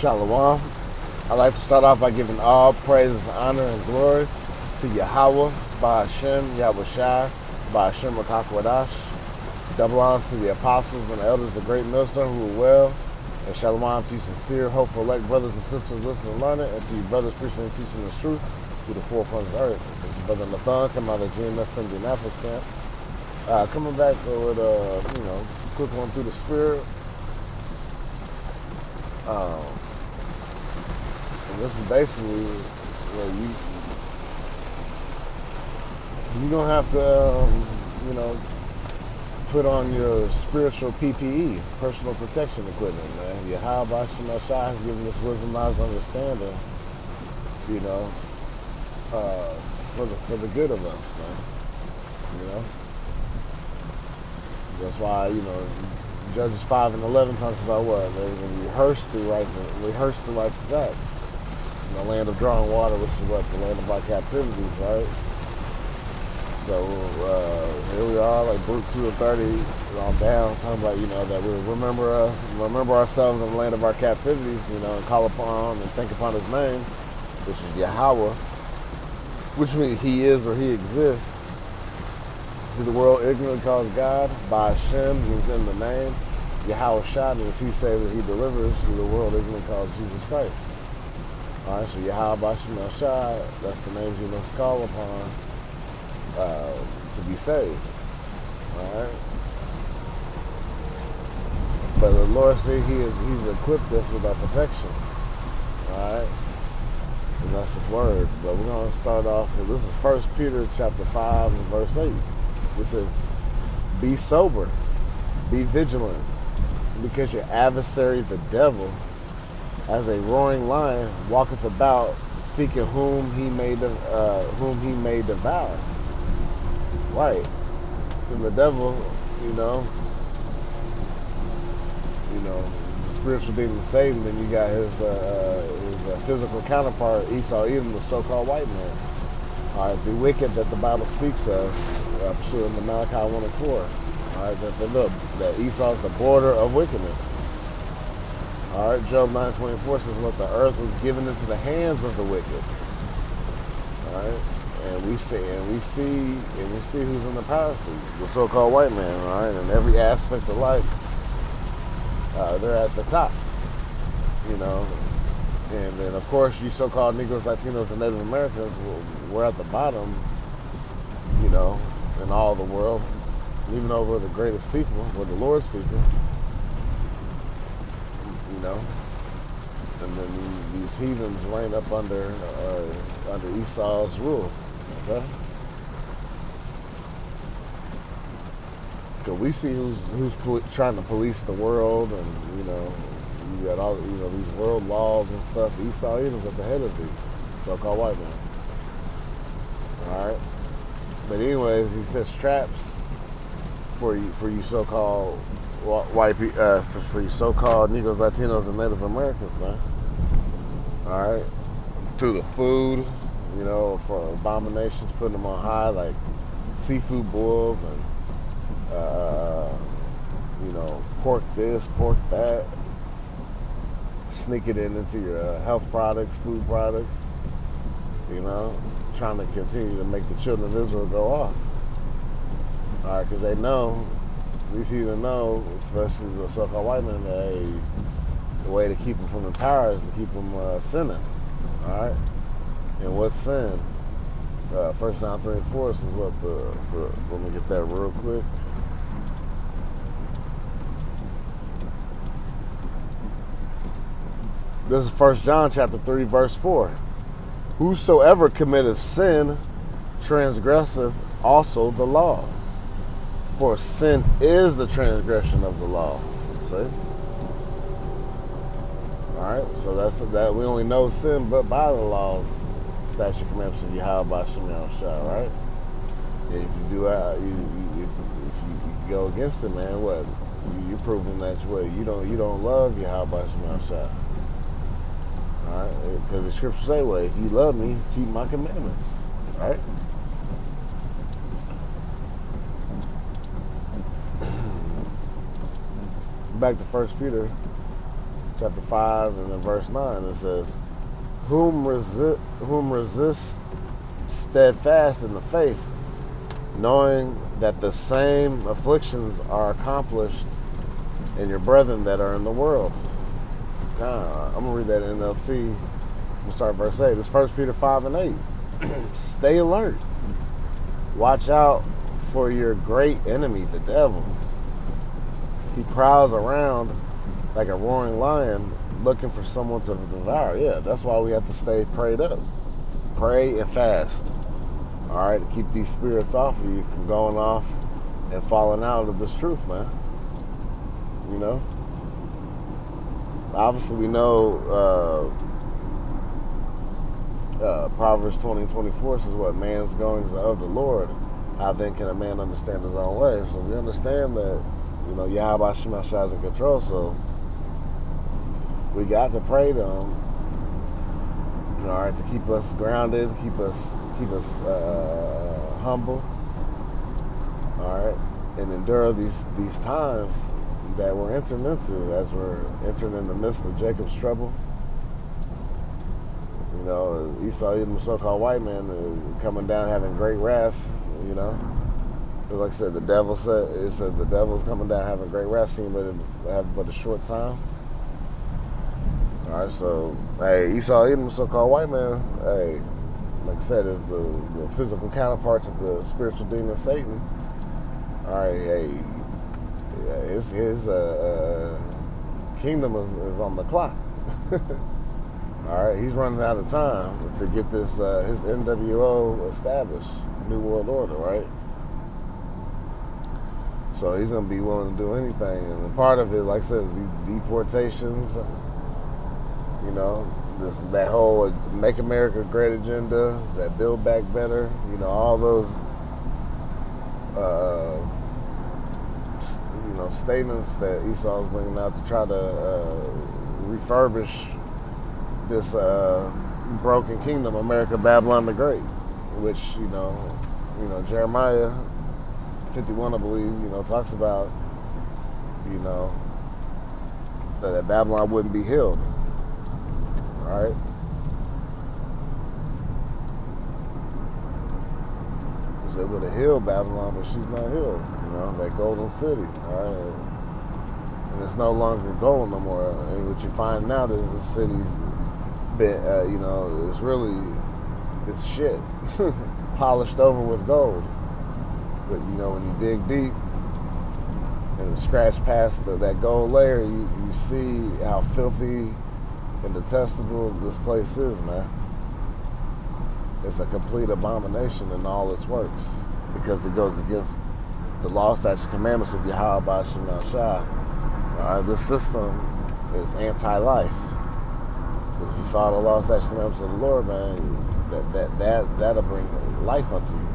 Shalom. I'd like to start off by giving all praises, honor, and glory to Yahweh, Ba'ashem, Yahushai, Ba'ashem Rakakwadash. Double honors to the apostles and elders, the great millstone who are well. And shalom to you sincere, hopeful, elect brothers and sisters listening and learning, and to you brothers preaching and teaching the truth through the four corners of the earth. This is Brother Nathan, coming out of GMS Indianapolis camp. Coming back with a quick one through the spirit. And this is basically where you're gonna have to put on your spiritual PPE, personal protection equipment, man. Yahweh Shai has given us wisdom, knowledge, understanding, for the good of us, man. That's why, Judges 5 and 11 talks about what? They're going to rehearse the righteous acts. In the land of drawing water, which is what? The land of our captivities, right? So here we are, like Book 2 of 30 on down, talking about, that we remember ourselves in the land of our captivities, and call upon and think upon his name, which is Yahweh, which means he is or he exists. To the world ignorantly calls God, by Hashem, who's in the name, Yahweh Shai, means he saves and he delivers. To the world ignorantly calls Jesus Christ. Alright, so Yahweh Shai, that's the names you must call upon to be saved. Alright? But the Lord said he's equipped us with our protection. Alright? And that's his word. But we're going to start off with, this is 1 Peter chapter 5 and verse 8. It says, be sober, be vigilant, because your adversary, the devil, as a roaring lion, walketh about, seeking whom he may devour. Right. And the devil, the spiritual demon Satan, then you got his physical counterpart, Esau, Edom, the so-called white man. All right, the wicked that the Bible speaks of, I'm sure in the Malachi 1 and 4. All right, that Esau is the border of wickedness. All right, Job 9:24 says, "What the earth was given into the hands of the wicked." All right, and we see who's in the power seat, the so-called white man. All right, in every aspect of life, they're at the top. And then of course you so-called Negroes, Latinos, and Native Americans, we're at the bottom. In all the world, even though we're the greatest people, we're the Lord's people, and then these heathens reign up under Esau's rule, okay? So we see who's trying to police the world, and you got all these world laws and stuff. Esau Edom's at the head of these so-called white men. All right. But anyways, he sets traps for you so-called white people, for you so-called Negroes, Latinos, and Native Americans, man. All right, through the food, for abominations, putting them on high, like seafood boils and pork this, pork that. Sneak it into your health products, food products. Trying to continue to make the children of Israel go off. All right, because they know, at least you know, especially the so-called white men, that the way to keep them from the power is to keep them sinning. All right, and what's sin? 1 John 3 and 4 says what let me get that real quick. This is 1 John chapter 3 verse 4. Whosoever committeth sin transgresseth also the law. For sin is the transgression of the law. See? Alright, so that's that we only know sin but by the laws, statute, commandments of Yahweh by Shai, right? And if you do if you go against it, man, what? You're proving that you don't love Yahweh by Shai. Alright, because the scriptures say, well, if you love me, keep my commandments. Alright? Back to 1 Peter chapter 5 and then verse 9, it says, whom resist steadfast in the faith, knowing that the same afflictions are accomplished in your brethren that are in the world. I'm going to read that in NLT. We'll start verse 8. This 1 Peter 5 and 8. Stay alert. Watch out for your great enemy, the devil. He prowls around like a roaring lion looking for someone to devour. Yeah, that's why we have to stay prayed up. Pray and fast. All right, to keep these spirits off of you from going off and falling out of this truth, man. You know? Obviously, we know Proverbs 20:24 says what? Man's goings are of the Lord. How then can a man understand his own way? So we understand that, you know, Yahweh Shema Shai is in control, so we got to pray to him, you know, all right, to keep us grounded, keep us humble, all right, and endure these times that we're entering into as we're entering in the midst of Jacob's trouble. You know, Esau, even the so-called white man, coming down having great wrath. You know, like I said, the devil's coming down having great wrath, seeing but have but a short time. All right, so hey, Esau, even the so-called white man, hey, like I said, is the physical counterparts of the spiritual demon Satan. All right, hey, his kingdom is on the clock. All right, he's running out of time to get this his NWO established, New World Order, right? So he's gonna be willing to do anything, and part of it, like I said, is the deportations. You know, that whole Make America Great agenda, that Build Back Better. You know, all those you know, statements that Esau's bringing out to try to refurbish this broken kingdom, America, Babylon the Great, which, you know, Jeremiah 51, I believe, you know, talks about, you know, that Babylon wouldn't be healed. All right. They would have healed Babylon, but she's not healed. You know, that golden city. All right. And it's no longer gold no more. And what you find now is the city's been, you know, it's shit. Polished over with gold. But, you know, when you dig deep and scratch past that gold layer, you see how filthy and detestable this place is, man. It's a complete abomination in all its works because it goes against the law, statutes, commandments of Yahweh B'Shem Shah. This system is anti-life. Because if you follow the law, statutes, commandments of the Lord, man, that'll bring life unto you.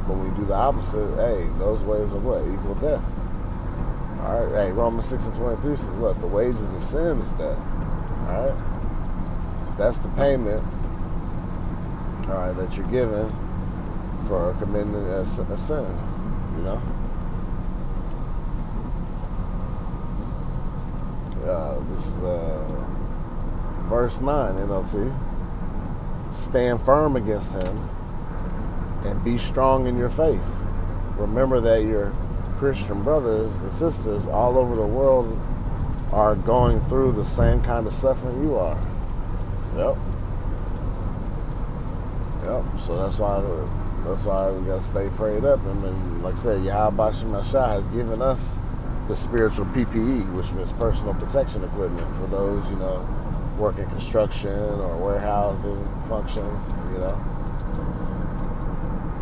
But when you do the opposite, hey, those ways are what? Equal death. All right, hey, Romans 6:23 says what? The wages of sin is death. All right, so that's the payment. All right, that you're given for committing a sin, you know. This is verse 9, NLT. Stand firm against him and be strong in your faith. Remember that your Christian brothers and sisters all over the world are going through the same kind of suffering you are. Yep. So that's why we gotta stay prayed up. And then, like I said, Yahweh B'Shem Shai has given us the spiritual PPE, which means personal protection equipment for those, you know, working construction or warehousing functions, you know.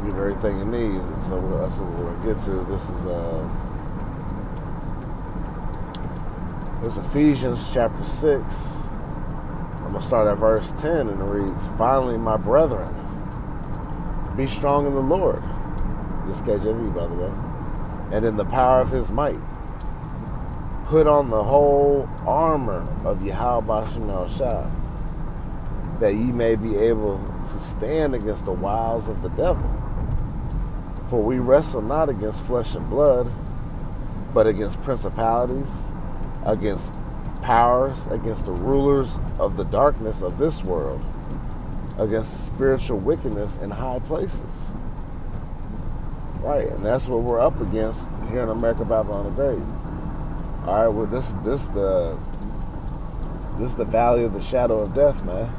You have everything you need. So that's what we're gonna get to. This is Ephesians chapter 6. I'm gonna start at verse 10, and it reads, "Finally, my brethren, be strong in the Lord." This is KJV, by the way. "And in the power of his might. Put on the whole armor of Yahweh B'Shem Shai, that ye may be able to stand against the wiles of the devil. For we wrestle not against flesh and blood, but against principalities, against powers, against the rulers of the darkness of this world, against spiritual wickedness in high places. Right, and that's what we're up against here in America, Babylon the Great. All right, well, this is the valley of the shadow of death, man.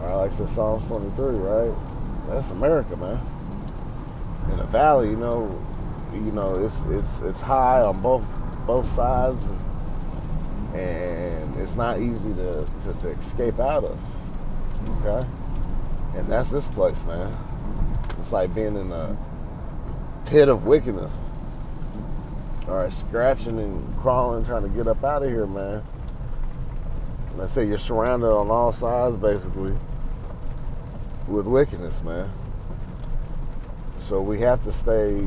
All right, like I said, Psalms 23, right? That's America, man. In the valley, you know, it's high on both sides, and it's not easy to escape out of. Okay, and that's this place, man. It's like being in a pit of wickedness. All right, scratching and crawling, trying to get up out of here, man. And I say you're surrounded on all sides, basically, with wickedness, man. So we have to stay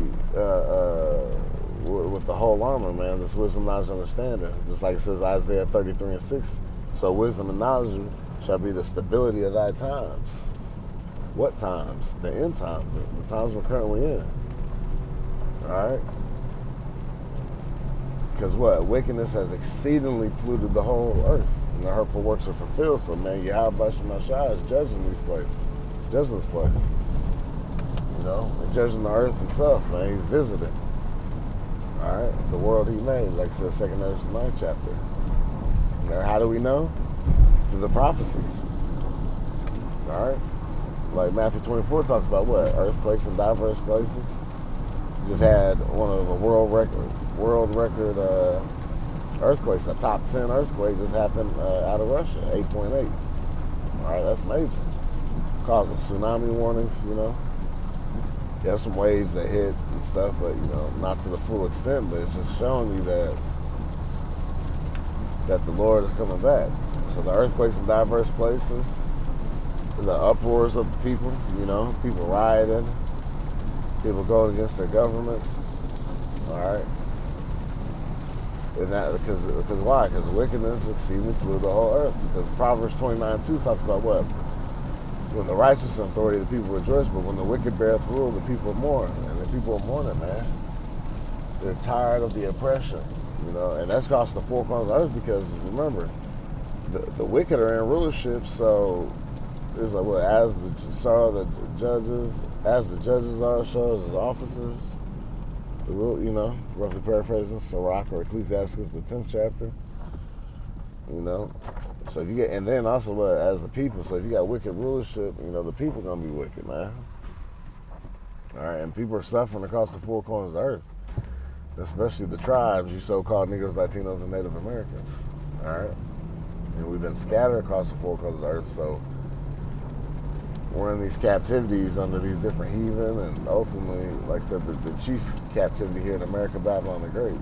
with the whole armor, man. This wisdom, knowledge, understanding. Just like it says Isaiah 33:6. So wisdom and knowledge shall be the stability of thy times. What times? The end times. The times we're currently in. Alright? Because what? Wickedness has exceedingly polluted the whole earth. And the hurtful works are fulfilled. So, man, Yahweh Shemashah is judging this place. Judging this place. You know? And judging the earth himself, man. He's visiting. Alright? The world he made. Like it says, 2nd Ezra 9th chapter. And how do we know? Through the prophecies. Alright? Like Matthew 24 talks about what? Earthquakes in diverse places. You just had one of the world record earthquakes, a top 10 earthquake just happened out of Russia, 8.8. All right, that's major. Causing tsunami warnings, you know. You have some waves that hit and stuff, but, you know, not to the full extent, but it's just showing you that the Lord is coming back. So the earthquakes in diverse places, the uproars of the people, you know, people rioting, people going against their governments. All right. And that because why? Because wickedness exceedingly polluted the whole earth. Because Proverbs 29:2 talks about what? When the righteous in authority, the people rejoice, but when the wicked beareth rule, the people mourn. And the people are mourning, man. They're tired of the oppression, you know. And that's across the four corners of the earth because remember, the wicked are in rulership, so it's like what? As the judges are, so as the officers. You know, roughly paraphrasing, Sirach or Ecclesiastes, the 10th chapter. You know, so if you get, and then also as the people, so if you got wicked rulership, you know, the people are gonna be wicked, man. All right, and people are suffering across the four corners of the earth, especially the tribes, you so-called Negroes, Latinos, and Native Americans. All right, and we've been scattered across the four corners of the earth, so we're in these captivities under these different heathen, and ultimately, like I said, the chief captivity here in America, Babylon the Great.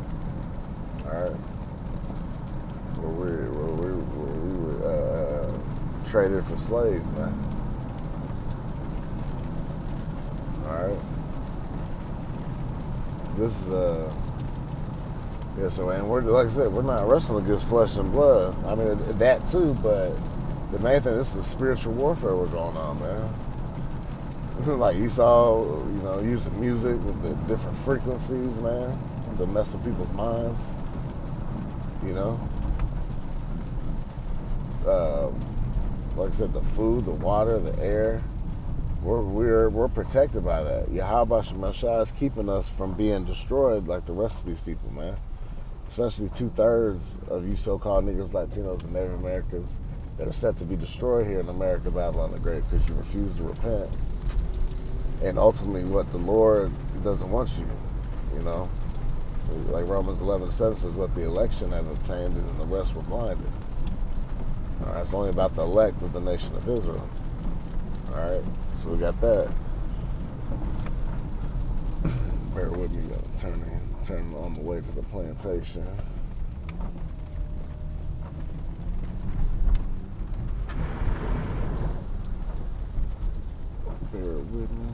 All right, where we were traded for slaves, man. All right, this is yeah. So, and we're like I said, we're not wrestling against flesh and blood. I mean that too, but the main thing, this is spiritual warfare we're going on, man. Like Esau, you know, using music with the different frequencies, man, to mess with people's minds, you know. Like I said, the food, the water, the air, we're protected by that. Yahweh Shemashah is keeping us from being destroyed like the rest of these people, man. Especially 2/3 of you so-called Negroes, Latinos, and Native Americans that are set to be destroyed here in America, Babylon the Great, because you refuse to repent. And ultimately what the Lord doesn't want you, you know. Like Romans 11:7 says, what the election have obtained and the rest were blinded. All right, it's only about the elect of the nation of Israel. All right, so we got that. Bear with me, turning on the way to the plantation. Bear with me.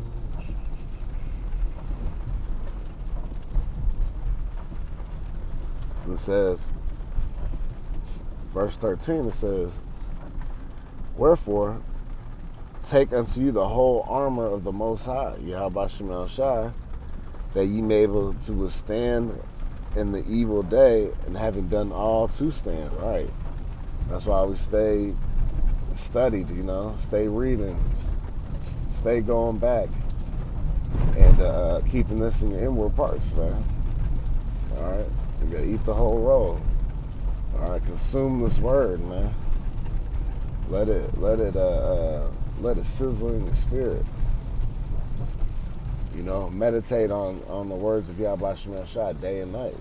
It says, verse 13, it says, wherefore, take unto you the whole armor of the Most High, Yahweh Shemashah, that ye may be able to withstand in the evil day, and having done all to stand, right? That's why we stay studied, stay reading, stay going back, and keeping this in your inward parts, man. All right, you gotta eat the whole roll. All right, consume this word, man. Let it sizzle in your spirit. Meditate on the words of Yahweh Shema Shah day and night.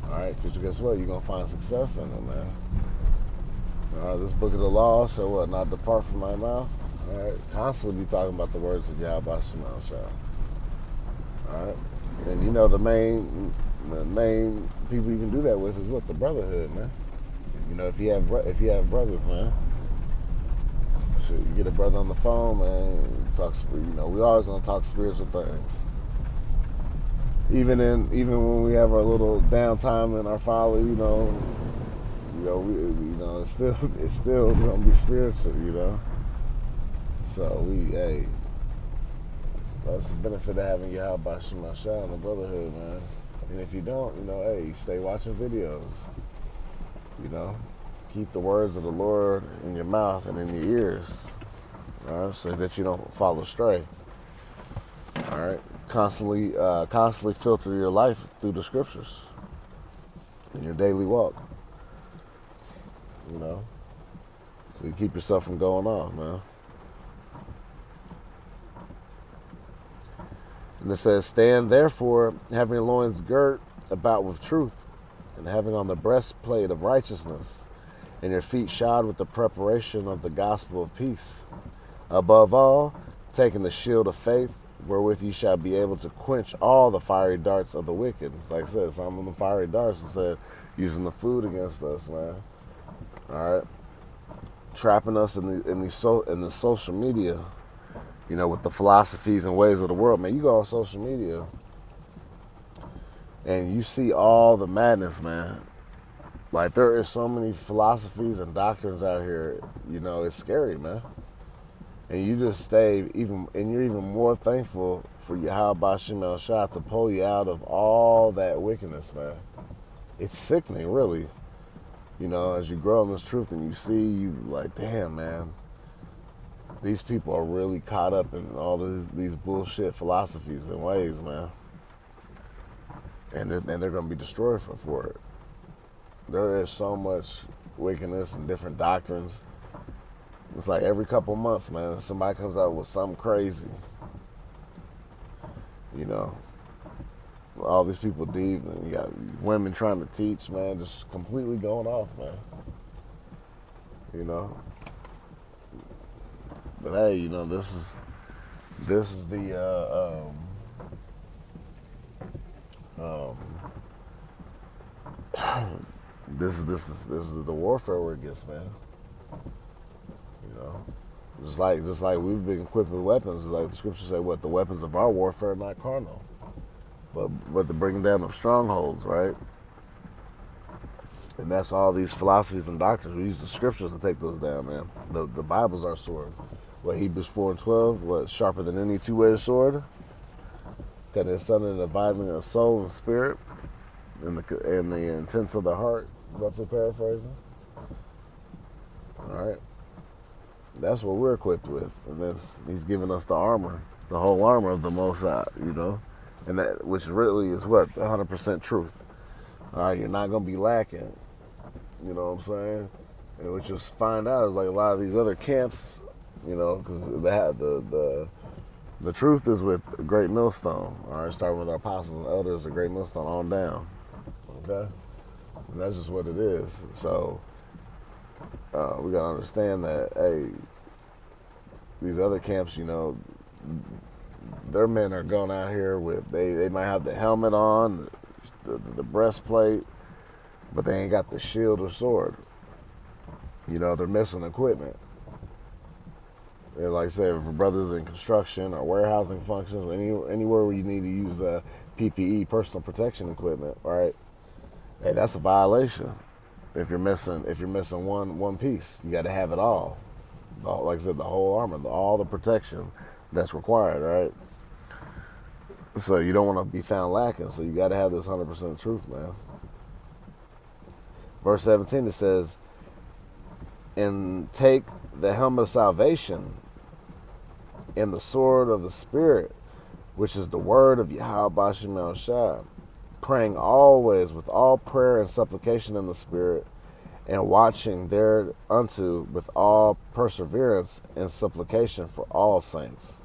All right, because guess what? You're gonna find success in it, man. All right, this book of the law shall what? Not depart from my mouth. All right, constantly be talking about the words of Yahweh Shema Shah. All right, and the main people you can do that with is what? The brotherhood, man. If you have brothers, man. Shit, you get a brother on the phone, man. Talk, we always gonna talk spiritual things. Even when we have our little downtime in our folly, it's still gonna be spiritual, So that's the benefit of having Yahweh Shema Shah in the brotherhood, man. And if you don't, stay watching videos. Keep the words of the Lord in your mouth and in your ears, all right, so that you don't fall astray. All right, constantly filter your life through the scriptures in your daily walk. So you keep yourself from going off, man. And it says, stand therefore, having your loins girt about with truth, and having on the breastplate of righteousness, and your feet shod with the preparation of the gospel of peace. Above all, taking the shield of faith, wherewith you shall be able to quench all the fiery darts of the wicked. Like I said, some of the fiery darts, it said, using the food against us, man. All right, trapping us in the social media, with the philosophies and ways of the world, man. You go on social media, and you see all the madness, man. Like, there is so many philosophies and doctrines out here, it's scary, man. And you just you're even more thankful for Yahweh Shema Shah to pull you out of all that wickedness, man. It's sickening, really. As you grow in this truth and you see, you like, damn, man, these people are really caught up in all these bullshit philosophies and ways, man. And they're going to be destroyed for it. There is so much wickedness and different doctrines. It's like every couple months, man, somebody comes out with something crazy. All these people deep, and you got women trying to teach, man, just completely going off, man. But hey, this is the this is the warfare where it gets, man. Just like we've been equipped with weapons, like the scriptures say, what the weapons of our warfare are not carnal, but the bringing down of strongholds, right? And that's all these philosophies and doctrines. We use the scriptures to take those down, man. The Bible's our sword. What, Hebrews 4:12, what, sharper than any two-edged sword? Got the sun and dividing of soul and spirit, and the intents of the heart, roughly paraphrasing. All right. That's what we're equipped with. And then he's giving us the armor, the whole armor of the Most High, And that, which really is what? 100% truth. All right, you're not going to be lacking. You know what I'm saying? And what you'll find out is like a lot of these other camps, because the truth is with a great millstone. All right, starting with our apostles and elders, a great millstone on down. Okay? And that's just what it is. So, we got to understand that, hey, these other camps, their men are going out here with, they might have the helmet on, the breastplate, but they ain't got the shield or sword. They're missing equipment. And like I said, for brothers in construction or warehousing functions, anywhere where you need to use PPE, personal protection equipment, right? Hey, that's a violation. If you're missing one piece, you got to have it all. Like I said, the whole armor, all the protection that's required, right? So you don't want to be found lacking. So you got to have this 100% truth, man. Verse 17, it says, and take the helmet of salvation and the sword of the Spirit, which is the word of Yahweh Bashim El Shai, praying always with all prayer and supplication in the Spirit, and watching thereunto with all perseverance and supplication for all saints.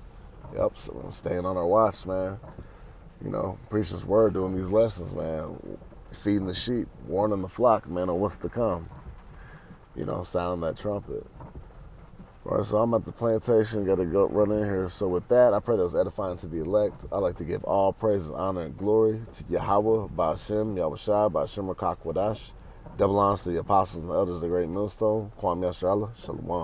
Yep, so we're staying on our watch, man. You know, preaching His word, doing these lessons, man. Feeding the sheep, warning the flock, man, on what's to come. You know, sounding that trumpet. All right, so I'm at the plantation, got to go run in here. So with that, I pray that was edifying to the elect. I'd like to give all praises, honor, and glory to Yahweh, Ba'ashem, Yahweh Shai, Ba'ashem Rakak Wadash. Double honors to the apostles and elders of the great millstone. Kwam Yasharallah, Shalom.